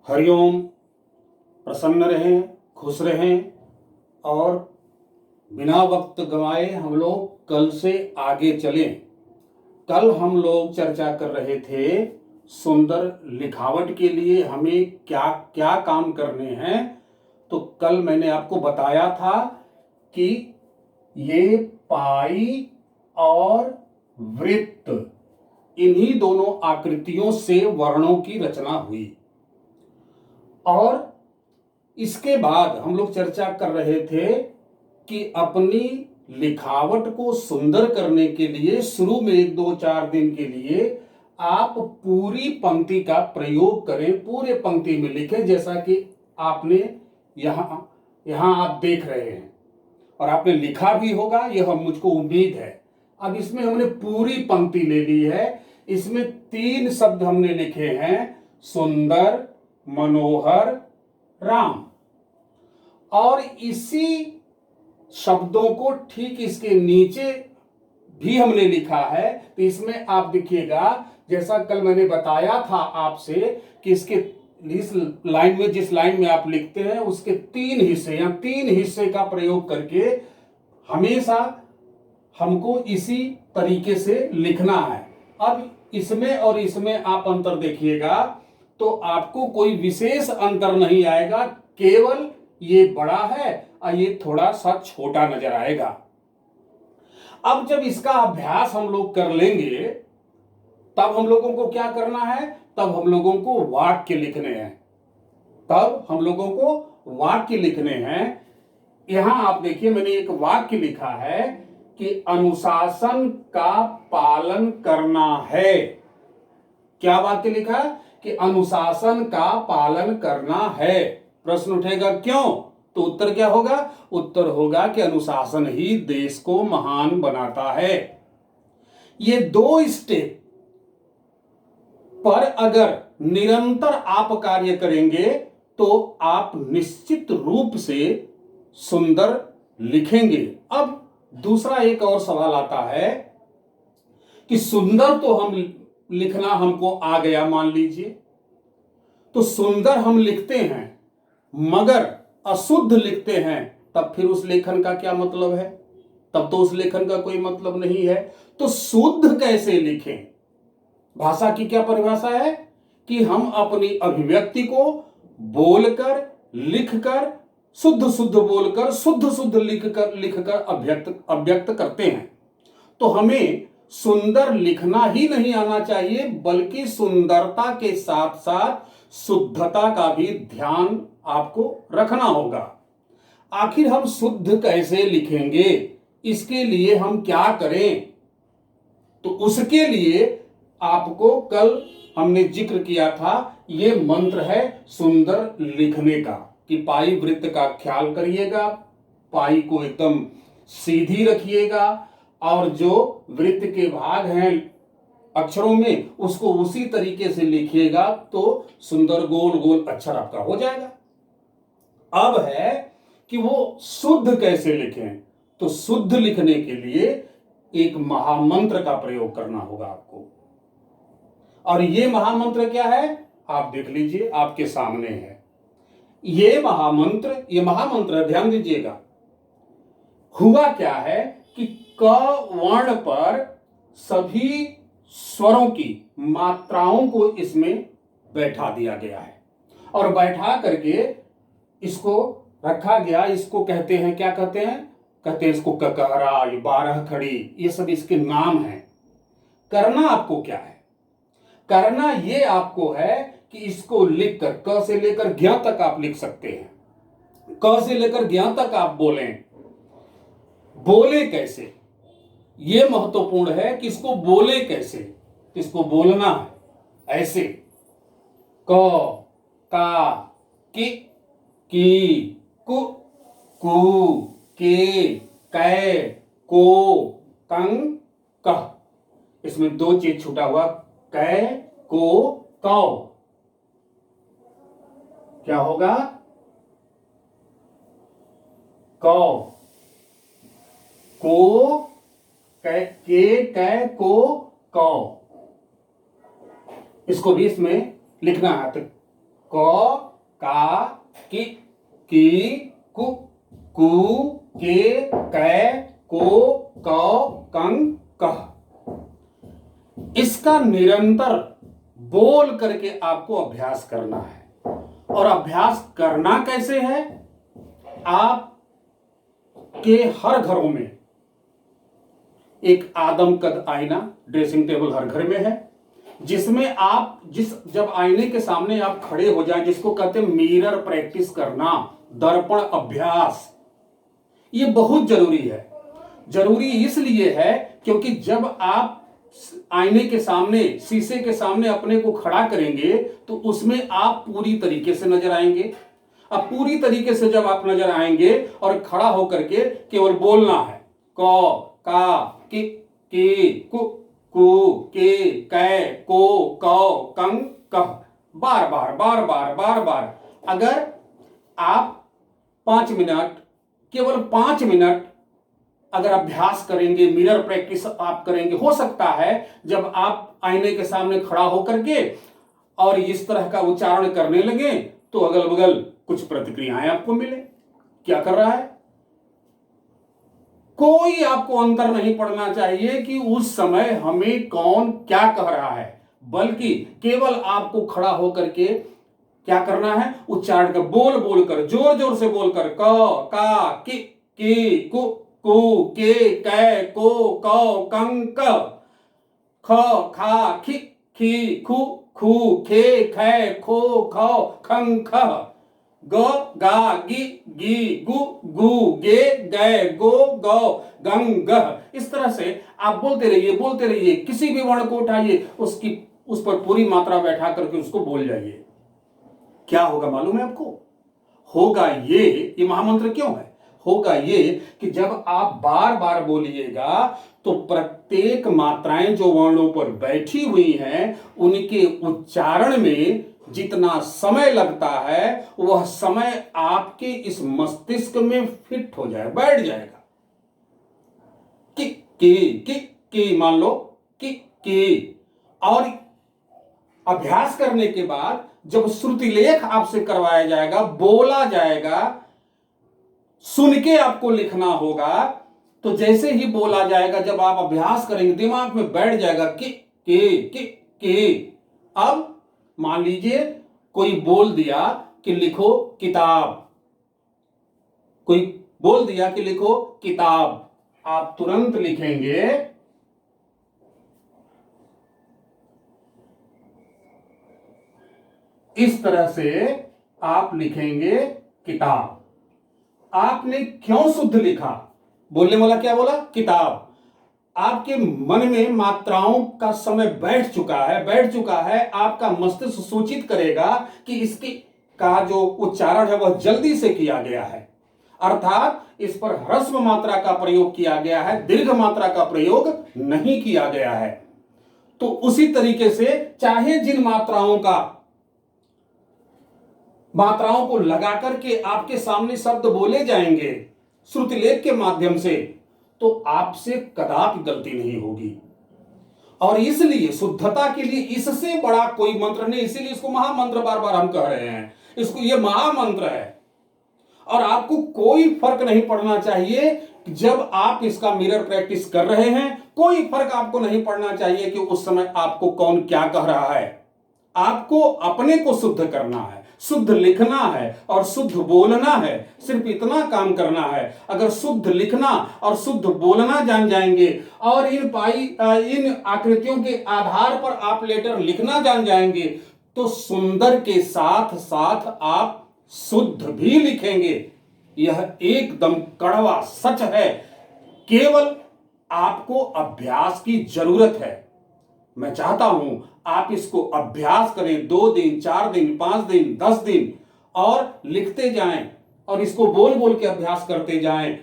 हरिओम। प्रसन्न रहें, खुश रहें और बिना वक्त गंवाए हम लोग कल से आगे चलें। कल हम लोग चर्चा कर रहे थे सुंदर लिखावट के लिए हमें क्या क्या काम करने हैं। तो कल मैंने आपको बताया था कि ये पाई और वृत्त, इन्हीं दोनों आकृतियों से वर्णों की रचना हुई। और इसके बाद हम लोग चर्चा कर रहे थे कि अपनी लिखावट को सुंदर करने के लिए शुरू में 1-2-4 दिन के लिए आप पूरी पंक्ति का प्रयोग करें, पूरे पंक्ति में लिखें, जैसा कि आपने यहां आप देख रहे हैं और आपने लिखा भी होगा, यह मुझको उम्मीद है। अब इसमें हमने पूरी पंक्ति ले ली है। इसमें 3 शब्द हमने लिखे हैं, सुंदर, मनोहर, राम। और इसी शब्दों को ठीक इसके नीचे भी हमने लिखा है। तो इसमें आप देखिएगा, जैसा कल मैंने बताया था आपसे कि इसके इस लाइन में, जिस लाइन में आप लिखते हैं उसके 3 हिस्से या 3 हिस्से का प्रयोग करके हमेशा हमको इसी तरीके से लिखना है। अब इसमें और इसमें आप अंतर देखिएगा तो आपको कोई विशेष अंतर नहीं आएगा, केवल ये बड़ा है और ये थोड़ा सा छोटा नजर आएगा। अब जब इसका अभ्यास हम लोग कर लेंगे तब हम लोगों को क्या करना है, तब हम लोगों को वाक्य लिखने हैं। तब हम लोगों को वाक्य लिखने हैं। यहां आप देखिए, मैंने एक वाक्य लिखा है कि अनुशासन का पालन करना है। क्या वाक्य लिखा कि अनुशासन का पालन करना है। प्रश्न उठेगा क्यों? तो उत्तर क्या होगा? उत्तर होगा कि अनुशासन ही देश को महान बनाता है। ये 2 स्टेप पर अगर निरंतर आप कार्य करेंगे तो आप निश्चित रूप से सुंदर लिखेंगे। अब दूसरा एक और सवाल आता है कि सुंदर तो हम लिखना हमको आ गया, मान लीजिए, तो सुंदर हम लिखते हैं मगर अशुद्ध लिखते हैं, तब फिर उस लेखन का क्या मतलब है? तब तो उस लेखन का कोई मतलब नहीं है। तो शुद्ध कैसे लिखें? भाषा की क्या परिभाषा है कि हम अपनी अभिव्यक्ति को बोलकर, लिखकर, शुद्ध शुद्ध बोलकर, शुद्ध शुद्ध लिखकर अभिव्यक्त करते हैं। तो हमें सुंदर लिखना ही नहीं आना चाहिए, बल्कि सुंदरता के साथ साथ शुद्धता का भी ध्यान आपको रखना होगा। आखिर हम शुद्ध कैसे लिखेंगे, इसके लिए हम क्या करें? तो उसके लिए आपको कल हमने जिक्र किया था, ये मंत्र है सुंदर लिखने का कि पाई वृत्त का ख्याल करिएगा, पाई को एकदम सीधी रखिएगा और जो वृत्त के भाग हैं अक्षरों में उसको उसी तरीके से लिखिएगा तो सुंदर गोल गोल अक्षर आपका हो जाएगा। अब है कि वो शुद्ध कैसे लिखें। तो शुद्ध लिखने के लिए एक महामंत्र का प्रयोग करना होगा आपको। और ये महामंत्र क्या है, आप देख लीजिए, आपके सामने है। ये महामंत्र ध्यान दीजिएगा। हुआ क्या है कि क वर्ण पर सभी स्वरों की मात्राओं को इसमें बैठा दिया गया है और बैठा करके इसको रखा गया। इसको कहते हैं, क्या कहते हैं? कहते हैं इसको ककहरा, 12 खड़ी, ये सब इसके नाम हैं। करना आपको क्या है? करना ये आपको है कि इसको लिखकर क से लेकर ज्ञ तक आप लिख सकते हैं। क से लेकर ज्ञ तक आप बोलें। बोले कैसे, ये महत्वपूर्ण है कि इसको बोले कैसे। इसको बोलना है ऐसे, क, का, की, कु, के, कै, को, कं, कह। इसमें 2 चीज छूटा हुआ, कै, को, कौ। क्या होगा? कौ, को, कै, कै, को, कौ। इसको भी इसमें लिखना है। तो क, का, की, कु, के, कै, को, कौ, कं, कह। इसका निरंतर बोल करके आपको अभ्यास करना है। और अभ्यास करना कैसे है? आप के हर घरों में एक आदम कद आईना, ड्रेसिंग टेबल हर घर में है, जिसमें आप जब आईने के सामने आप खड़े हो जाएं, जिसको कहते हैं मिरर प्रैक्टिस करना, दर्पण अभ्यास, ये बहुत जरूरी है। जरूरी इसलिए है क्योंकि जब आप आईने के सामने, शीशे के सामने अपने को खड़ा करेंगे तो उसमें आप पूरी तरीके से नजर आएंगे। अब पूरी तरीके से जब आप नजर आएंगे और खड़ा होकर के केवल बोलना है, क, का, की, कु, के, कै, को, कौ, कं, कह, बार बार बार बार बार बार। अगर आप 5 मिनट, केवल 5 मिनट अगर अभ्यास करेंगे, मिरर प्रैक्टिस आप करेंगे, हो सकता है जब आप आईने के सामने खड़ा होकर के और इस तरह का उच्चारण करने लगे तो अगल बगल कुछ प्रतिक्रियाएं आपको मिले। क्या कर रहा है? कोई आपको अंतर नहीं पड़ना चाहिए कि उस समय हमें कौन क्या कह रहा है, बल्कि केवल आपको खड़ा होकर के क्या करना है? उच्चारण कर, बोल बोल कर, जोर जोर से बोलकर, क, का, की, कु, के, कै, को, कौ, कं, क, ख, खा, खी, खू, खे, खे, खो, खौ, खं, खह, ग, गा, गी, गु, गे, गै, गो, गौ, गंग, गह। इस तरह से आप बोलते रहिए, किसी भी वर्ण को उठाइए, उस पर पूरी मात्रा बैठा करके उसको बोल जाइए। क्या होगा मालूम है आपको? होगा ये महामंत्र क्यों है? होगा ये कि जब आप बार बार बोलिएगा तो प्रत्येक मात्राएं जो वर्णों पर बैठी हुई हैं उनके उच्चारण में जितना समय लगता है वह समय आपके इस मस्तिष्क में फिट हो जाए, बैठ जाएगा। की मान लो की। और अभ्यास करने के बाद जब श्रुतिलेख आपसे करवाया जाएगा, बोला जाएगा, सुन के आपको लिखना होगा, तो जैसे ही बोला जाएगा, जब आप अभ्यास करेंगे दिमाग में बैठ जाएगा कि अब मान लीजिए कोई बोल दिया कि लिखो किताब, कोई बोल दिया कि लिखो किताब, आप तुरंत लिखेंगे इस तरह से, आप लिखेंगे किताब। आपने क्यों शुद्ध लिखा? बोलने वाला क्या बोला? किताब। आपके मन में मात्राओं का समय बैठ चुका है। आपका मस्तिष्क सूचित करेगा कि इसकी का जो उच्चारण है वह जल्दी से किया गया है, अर्थात इस पर ह्रस्व मात्रा का प्रयोग किया गया है, दीर्घ मात्रा का प्रयोग नहीं किया गया है। तो उसी तरीके से चाहे जिन मात्राओं को लगा करके आपके सामने शब्द बोले जाएंगे श्रुतिलेख के माध्यम से, तो आपसे कदापि गलती नहीं होगी। और इसलिए शुद्धता के लिए इससे बड़ा कोई मंत्र नहीं, इसीलिए इसको महामंत्र बार बार हम कह रहे हैं, इसको ये महामंत्र है। और आपको कोई फर्क नहीं पड़ना चाहिए जब आप इसका मिरर प्रैक्टिस कर रहे हैं, कोई फर्क आपको नहीं पड़ना चाहिए कि उस समय आपको कौन क्या कह रहा है। आपको अपने को शुद्ध करना है, शुद्ध लिखना है और शुद्ध बोलना है, सिर्फ इतना काम करना है। अगर शुद्ध लिखना और शुद्ध बोलना जान जाएंगे और इन आकृतियों के आधार पर आप लेटर लिखना जान जाएंगे तो सुंदर के साथ साथ आप शुद्ध भी लिखेंगे। यह एकदम कड़वा सच है, केवल आपको अभ्यास की जरूरत है। मैं चाहता हूं आप इसको अभ्यास करें, 2 दिन, 4 दिन, 5 दिन, 10 दिन, और लिखते जाएं और इसको बोल बोल के अभ्यास करते जाएं।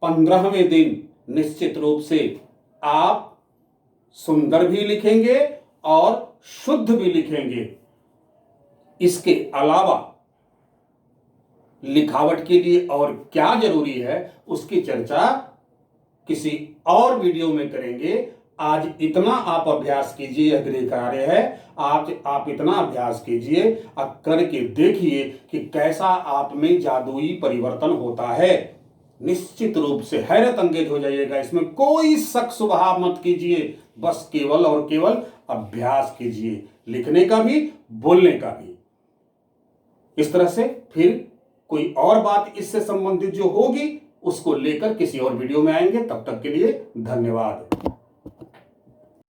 15वें दिन निश्चित रूप से आप सुंदर भी लिखेंगे और शुद्ध भी लिखेंगे। इसके अलावा लिखावट के लिए और क्या जरूरी है उसकी चर्चा किसी और वीडियो में करेंगे। आज इतना आप अभ्यास कीजिए, यह गृह कार्य है, आप इतना अभ्यास कीजिए, अब करके देखिए कि कैसा आप में जादुई परिवर्तन होता है। निश्चित रूप से हैरत अंगेज हो जाइएगा, इसमें कोई शक शुबहा मत कीजिए, बस केवल और केवल अभ्यास कीजिए, लिखने का भी, बोलने का भी। इस तरह से फिर कोई और बात इससे संबंधित जो होगी उसको लेकर किसी और वीडियो में आएंगे। तब तक के लिए धन्यवाद।